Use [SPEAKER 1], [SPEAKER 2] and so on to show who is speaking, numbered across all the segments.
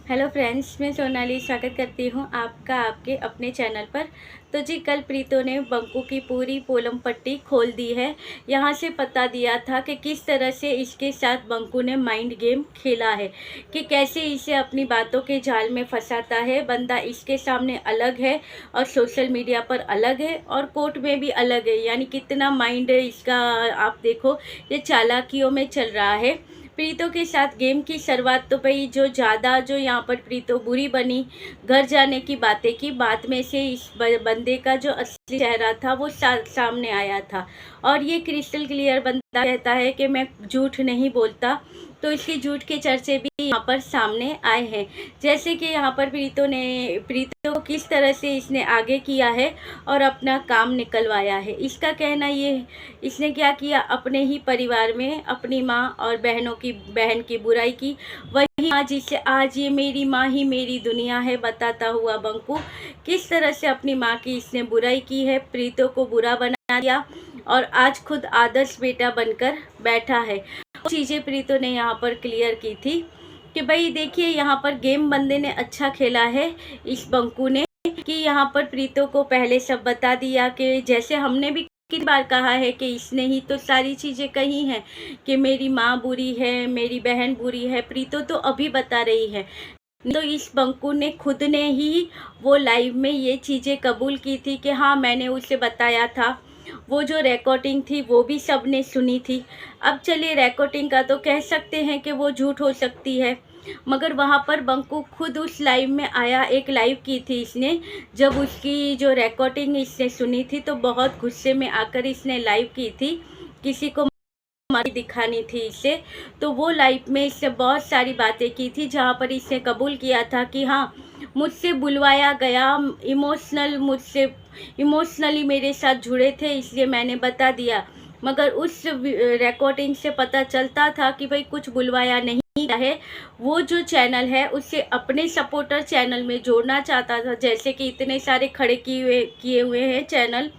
[SPEAKER 1] Hello friends, मैं सोनाली स्वागत करती हूँ आपका आपके अपने चैनल पर। तो जी कल प्रीतो ने बंकू की पूरी पोलम पट्टी खोल दी है। यहाँ से पता दिया था कि किस तरह से इसके साथ बंकू ने माइंड गेम खेला है, कि कैसे इसे अपनी बातों के जाल में फंसाता है। बंदा इसके सामने अलग है और सोशल मीडिया पर अलग है और कोर्ट में भी अलग है। यानी कितना माइंड इसका, आप देखो ये चालाकियों में चल रहा है। प्रीतो के साथ गेम की शुरुआत तो भाई जो यहाँ पर प्रीतो बुरी बनी, घर जाने की बातें की, बाद में से इस बंदे का जो असली चेहरा था वो सामने आया था। और ये क्रिस्टल क्लियर बंदा कहता है कि मैं झूठ नहीं बोलता। तो इसके झूठ के चर्चे भी यहाँ पर सामने आए हैं। जैसे कि यहाँ पर प्रीतो को किस तरह से इसने आगे किया है और अपना काम निकलवाया है। इसका कहना ये, इसने क्या किया, अपने ही परिवार में अपनी माँ और बहन की बुराई की। वही माँ जिसे आज ये मेरी माँ ही मेरी दुनिया है बताता हुआ बंकू किस तरह से अपनी माँ की इसने बुराई की है, प्रीतो को बुरा बना दिया और आज खुद आदर्श बेटा बनकर बैठा है। वो चीज़ें प्रीतो ने यहाँ पर क्लियर की थी कि भाई देखिए, यहाँ पर गेम बंदे ने अच्छा खेला है इस बंकू ने, कि यहाँ पर प्रीतो को पहले सब बता दिया कि जैसे हमने भी कितनी बार कहा है कि इसने ही तो सारी चीज़ें कही हैं कि मेरी माँ बुरी है, मेरी बहन बुरी है। प्रीतो तो अभी बता रही है, तो इस बंकू ने खुद ने ही वो लाइव में ये चीज़ें कबूल की थी कि हाँ मैंने उसे बताया था। वो जो रिकॉर्डिंग थी वो भी सबने सुनी थी। अब चलिए, रिकॉर्डिंग का तो कह सकते हैं कि वो झूठ हो सकती है, मगर वहाँ पर बंकू खुद उस लाइव में आया। एक लाइव की थी इसने, जब उसकी जो रिकॉर्डिंग इसने सुनी थी तो बहुत गुस्से में आकर इसने लाइव की थी, किसी को हमारी दिखानी थी इसे। तो वो लाइव में इससे बहुत सारी बातें की थी, जहाँ पर इसने कबूल किया था कि हाँ मुझसे बुलवाया गया, इमोशनली मेरे साथ जुड़े थे, इसलिए मैंने बता दिया। मगर उस रिकॉर्डिंग से पता चलता था कि भाई कुछ बुलवाया नहीं है। वो जो चैनल है उसे अपने सपोर्टर चैनल में जोड़ना चाहता था, जैसे कि इतने सारे खड़े किए हुए हैं चैनल,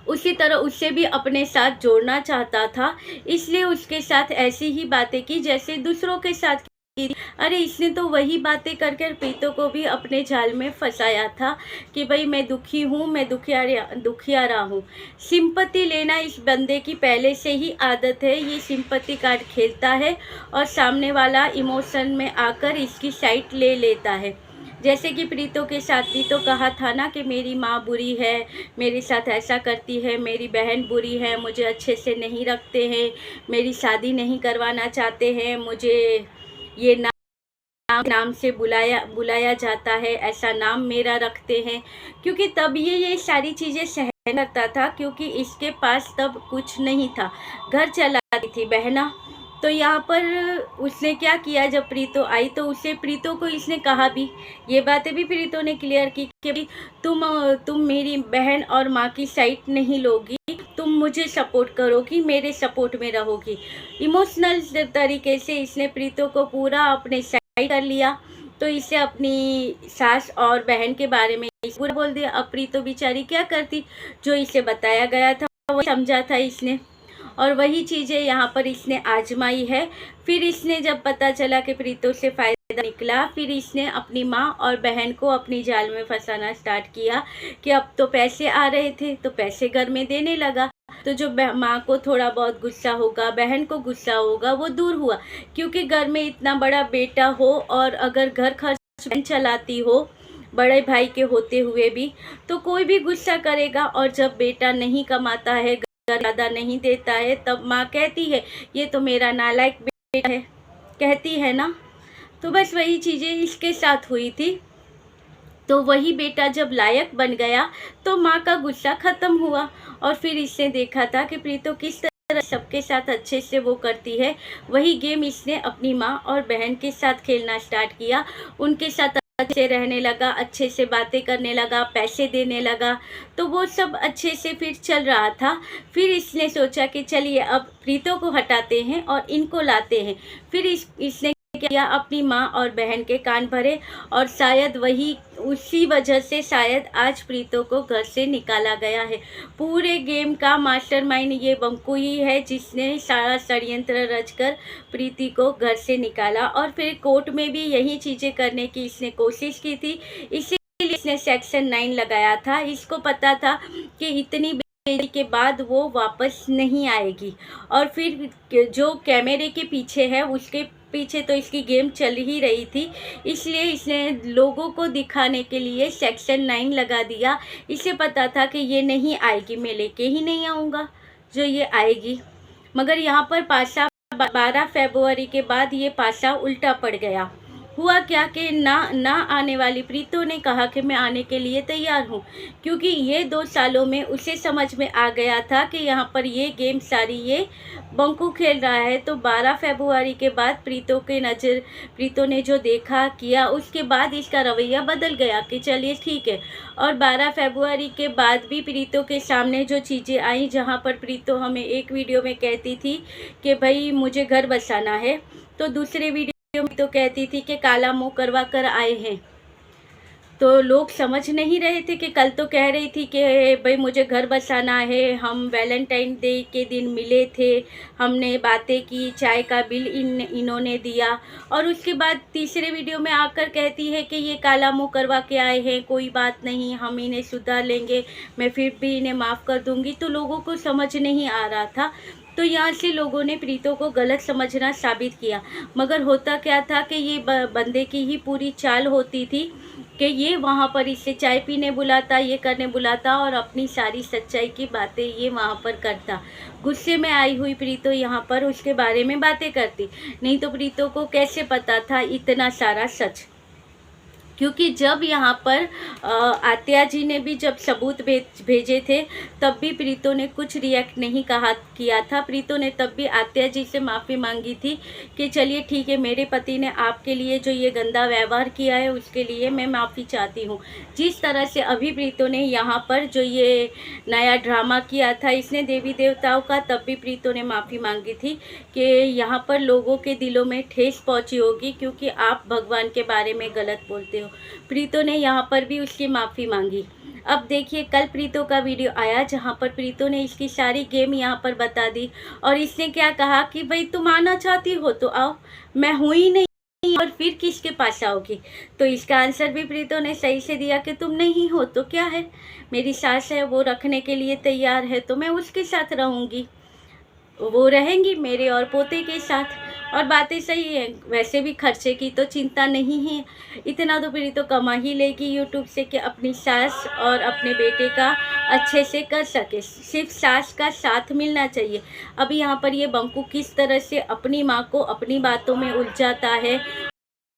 [SPEAKER 1] उसी तरह उससे भी अपने साथ जोड़ना चाहता था। इसलिए उसके साथ ऐसी ही बातें की जैसे दूसरों के साथ की थी। अरे इसने तो वही बातें कर कर प्रीतो को भी अपने जाल में फंसाया था कि भाई मैं दुखी हूँ, मैं दुखियारा हूँ। सिंपत्ति लेना इस बंदे की पहले से ही आदत है। ये सिंपत्ति कार्ड खेलता है और सामने वाला इमोशन में आकर इसकी साइड ले लेता है। जैसे कि प्रीतो के साथ भी तो कहा था ना कि मेरी माँ बुरी है, मेरे साथ ऐसा करती है, मेरी बहन बुरी है, मुझे अच्छे से नहीं रखते हैं, मेरी शादी नहीं करवाना चाहते हैं, मुझे ये नाम से बुलाया जाता है, ऐसा नाम मेरा रखते हैं। क्योंकि तब ये सारी चीज़ें सहन करता था, क्योंकि इसके पास तब कुछ नहीं था, घर चलाती थी बहना। तो यहाँ पर उसने क्या किया, जब प्रीतो आई तो उसे प्रीतो को इसने कहा भी, ये बातें भी प्रीतो ने क्लियर की कि भाई तुम मेरी बहन और माँ की साइड नहीं लोगी, तुम मुझे सपोर्ट करोगी, मेरे सपोर्ट में रहोगी। इमोशनल तरीके से इसने प्रीतो को पूरा अपने साइड कर लिया। तो इसे अपनी सास और बहन के बारे में पूरा बोल दिया। अब प्रीतो बेचारी क्या करती, जो इसे बताया गया था वो समझा था इसने, और वही चीज़ें यहाँ पर इसने आजमाई है। फिर इसने जब पता चला कि प्रीतो से फ़ायदा निकला, फिर इसने अपनी माँ और बहन को अपनी जाल में फंसाना स्टार्ट किया कि अब तो पैसे आ रहे थे तो पैसे घर में देने लगा। तो जो माँ को थोड़ा बहुत गुस्सा होगा, बहन को गुस्सा होगा, वो दूर हुआ। क्योंकि घर में इतना बड़ा बेटा हो और अगर घर खर्च बहन चलाती हो बड़े भाई के होते हुए भी, तो कोई भी गुस्सा करेगा। और जब बेटा नहीं कमाता है, ज़्यादा नहीं देता है, तब माँ कहती है ये तो मेरा नालायक बेटा है, कहती है ना। तो बस वही चीज़ें इसके साथ हुई थी। तो वही बेटा जब लायक बन गया तो माँ का गुस्सा ख़त्म हुआ। और फिर इसने देखा था कि प्रीतो किस तरह सबके साथ अच्छे से वो करती है। वही गेम इसने अपनी माँ और बहन के साथ खेलना स्टार्ट किया, उनके साथ अच्छे रहने लगा, अच्छे से बातें करने लगा, पैसे देने लगा। तो वो सब अच्छे से फिर चल रहा था। फिर इसने सोचा कि चलिए अब प्रीतो को हटाते हैं और इनको लाते हैं। फिर इसने किया, अपनी माँ और बहन के कान भरे और शायद वही उसी वजह से शायद आज प्रीतो को घर से निकाला गया है। पूरे गेम का मास्टरमाइंड ये बंकू ही है जिसने सारा षड्यंत्र रचकर प्रीति को घर से निकाला और फिर कोर्ट में भी यही चीज़ें करने की इसने कोशिश की थी। इसीलिए इसने सेक्शन 9 लगाया था। इसको पता था कि इतनी बेइज्जती के बाद वो वापस नहीं आएगी और फिर जो कैमरे के पीछे है उसके पीछे तो इसकी गेम चल ही रही थी, इसलिए इसने लोगों को दिखाने के लिए सेक्शन 9 लगा दिया। इसे पता था कि ये नहीं आएगी, मैं लेके ही नहीं आऊँगा जो ये आएगी। मगर यहाँ पर पासा 12 फरवरी के बाद ये पासा उल्टा पड़ गया। हुआ क्या कि ना आने वाली प्रीतो ने कहा कि मैं आने के लिए तैयार हूँ, क्योंकि ये 2 सालों में उसे समझ में आ गया था कि यहाँ पर ये गेम सारी ये बंकू खेल रहा है। तो 12 फरवरी के बाद प्रीतो ने जो देखा किया उसके बाद इसका रवैया बदल गया कि चलिए ठीक है। और 12 फरवरी के बाद भी प्रीतो के सामने जो चीज़ें आई, जहाँ पर प्रीतो हमें एक वीडियो में कहती थी कि भाई मुझे घर बसाना है, तो दूसरे वीडियो में तो कहती थी कि काला मुंह करवा कर आए हैं। तो लोग समझ नहीं रहे थे कि कल तो कह रही थी कि भाई मुझे घर बसाना है, हम वैलेंटाइन डे के दिन मिले थे, हमने बातें की, चाय का बिल इन्होंने दिया, और उसके बाद तीसरे वीडियो में आकर कहती है कि ये काला मुंह करवा के आए हैं, कोई बात नहीं, हम इन्हें सुधार लेंगे, मैं फिर भी इन्हें माफ़ कर दूंगी। तो लोगों को समझ नहीं आ रहा था। तो यहाँ से लोगों ने प्रीतो को गलत समझना साबित किया। मगर होता क्या था कि ये बंदे की ही पूरी चाल होती थी कि ये वहाँ पर इसे चाय पीने बुलाता, ये करने बुलाता और अपनी सारी सच्चाई की बातें ये वहाँ पर करता। गुस्से में आई हुई प्रीतो यहाँ पर उसके बारे में बातें करती, नहीं तो प्रीतो को कैसे पता था इतना सारा सच। क्योंकि जब यहाँ पर आत्या जी ने भी जब सबूत भेजे थे तब भी प्रीतो ने कुछ रिएक्ट नहीं किया था। प्रीतो ने तब भी आत्या जी से माफ़ी मांगी थी कि चलिए ठीक है, मेरे पति ने आपके लिए जो ये गंदा व्यवहार किया है उसके लिए मैं माफ़ी चाहती हूँ। जिस तरह से अभी प्रीतो ने यहाँ पर जो ये नया ड्रामा किया था इसने देवी देवताओं का, तब भी प्रीतो ने माफ़ी मांगी थी कि यहाँ पर लोगों के दिलों में ठेस पहुँची होगी क्योंकि आप भगवान के बारे में गलत बोलते हो। प्रीतो ने यहाँ पर भी उसकी माफ़ी मांगी। अब देखिए कल प्रीतो का वीडियो आया जहाँ पर प्रीतो ने इसकी सारी गेम यहाँ पर बता दी और इसने क्या कहा कि भाई तुम आना चाहती हो तो आओ, मैं हूँ ही नहीं और फिर किसके पास आओगी। तो इसका आंसर भी प्रीतो ने सही से दिया कि तुम नहीं हो तो क्या है, मेरी सास है वो रखने के लिए तैयार है तो मैं उसके साथ रहूँगी, वो रहेंगी मेरे और पोते के साथ। और बातें सही है, वैसे भी खर्चे की तो चिंता नहीं है, इतना तो प्रीतो कमा ही लेगी यूट्यूब से कि अपनी सास और अपने बेटे का अच्छे से कर सके। सिर्फ सास का साथ मिलना चाहिए। अभी यहाँ पर ये बंकू किस तरह से अपनी माँ को अपनी बातों में उलझाता है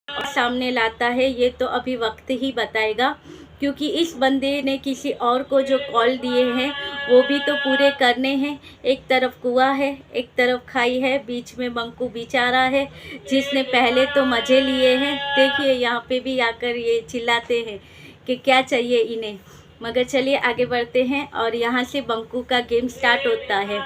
[SPEAKER 1] और सामने लाता है ये तो अभी वक्त ही बताएगा, क्योंकि इस बंदे ने किसी और को जो कॉल दिए हैं वो भी तो पूरे करने हैं। एक तरफ कुआं है, एक तरफ खाई है, बीच में बंकू बेचारा है जिसने पहले तो मज़े लिए हैं। देखिए यहाँ पे भी आकर ये चिल्लाते हैं कि क्या चाहिए इन्हें। मगर चलिए आगे बढ़ते हैं और यहाँ से बंकू का गेम स्टार्ट होता है,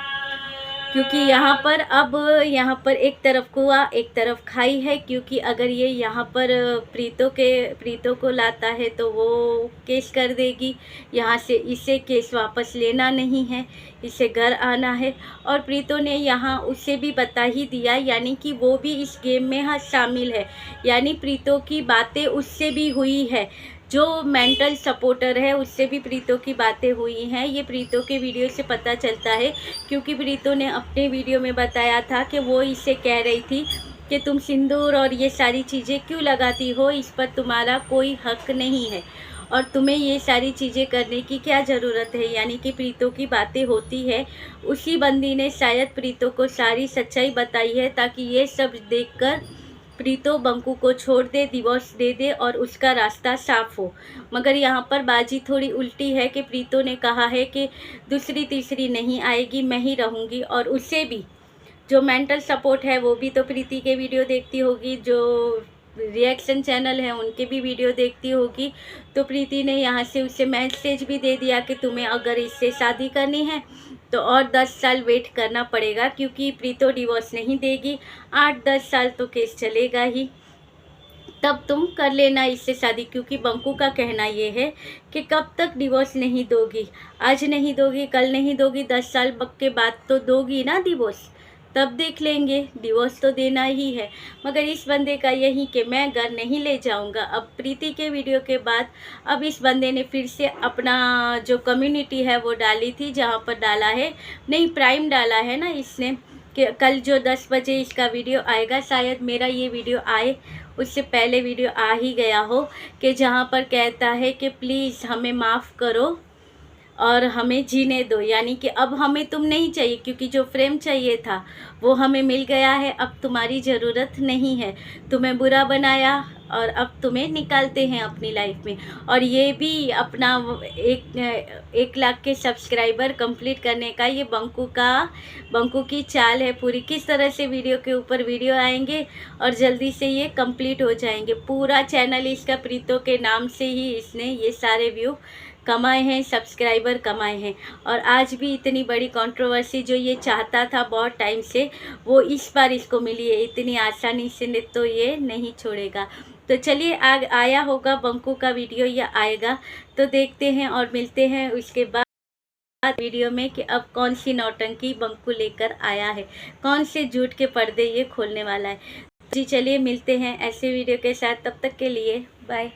[SPEAKER 1] क्योंकि यहाँ पर एक तरफ कुआं एक तरफ खाई है। क्योंकि अगर ये यहाँ पर प्रीतो को लाता है तो वो केस कर देगी, यहाँ से इसे केस वापस लेना नहीं है, इसे घर आना है। और प्रीतो ने यहाँ उसे भी बता ही दिया, यानी कि वो भी इस गेम में शामिल है, यानी प्रीतो की बातें उससे भी हुई है, जो मेंटल सपोर्टर है उससे भी प्रीतो की बातें हुई हैं। ये प्रीतो के वीडियो से पता चलता है, क्योंकि प्रीतो ने अपने वीडियो में बताया था कि वो इसे कह रही थी कि तुम सिंदूर और ये सारी चीज़ें क्यों लगाती हो, इस पर तुम्हारा कोई हक नहीं है और तुम्हें ये सारी चीज़ें करने की क्या ज़रूरत है। यानी कि प्रीतो की बातें होती है, उसी बंदी ने शायद प्रीतो को सारी सच्चाई बताई है ताकि ये सब देखकर प्रीतो बंकू को छोड़ दे, डिवोर्स दे दे और उसका रास्ता साफ हो। मगर यहाँ पर बाजी थोड़ी उल्टी है कि प्रीतो ने कहा है कि दूसरी तीसरी नहीं आएगी, मैं ही रहूँगी। और उसे भी जो मेंटल सपोर्ट है वो भी तो प्रीति के वीडियो देखती होगी, जो रिएक्शन चैनल है उनके भी वीडियो देखती होगी। तो प्रीति ने यहाँ से उसे मैसेज भी दे दिया कि तुम्हें अगर इससे शादी करनी है तो और 10 साल वेट करना पड़ेगा, क्योंकि प्रीतो डिवोर्स नहीं देगी। 8-10 साल तो केस चलेगा ही, तब तुम कर लेना इससे शादी। क्योंकि बंकू का कहना ये है कि कब तक डिवोर्स नहीं दोगी, आज नहीं दोगी, कल नहीं दोगी, 10 साल के बाद तो दोगी ना डिवोर्स, तब देख लेंगे। डिवोर्स तो देना ही है। मगर इस बंदे का यही कि मैं घर नहीं ले जाऊंगा। अब प्रीति के वीडियो के बाद अब इस बंदे ने फिर से अपना जो कम्युनिटी है वो डाली थी, जहाँ पर डाला है, नहीं प्राइम डाला है ना इसने, कि कल जो 10 बजे इसका वीडियो आएगा, शायद मेरा ये वीडियो आए उससे पहले वीडियो आ ही गया हो, कि जहाँ पर कहता है कि प्लीज़ हमें माफ़ करो और हमें जीने दो। यानी कि अब हमें तुम नहीं चाहिए, क्योंकि जो फ्रेम चाहिए था वो हमें मिल गया है, अब तुम्हारी ज़रूरत नहीं है। तुम्हें बुरा बनाया और अब तुम्हें निकालते हैं अपनी लाइफ में। और ये भी अपना 1 लाख के सब्सक्राइबर कंप्लीट करने का ये बंकू की चाल है पूरी। किस तरह से वीडियो के ऊपर वीडियो आएंगे और जल्दी से ये कंप्लीट हो जाएंगे। पूरा चैनल इसका प्रीतो के नाम से ही इसने ये सारे व्यू कमाए हैं, सब्सक्राइबर कमाए हैं। और आज भी इतनी बड़ी कंट्रोवर्सी जो ये चाहता था बहुत टाइम से, वो इस बार इसको मिली है। इतनी आसानी से तो ये नहीं छोड़ेगा। तो चलिए आया होगा बंकू का वीडियो या आएगा तो देखते हैं और मिलते हैं उसके बाद वीडियो में कि अब कौन सी नौटंकी बंकू लेकर आया है, कौन से झूठ के पर्दे ये खोलने वाला है। जी चलिए मिलते हैं ऐसे वीडियो के साथ, तब तक के लिए बाय।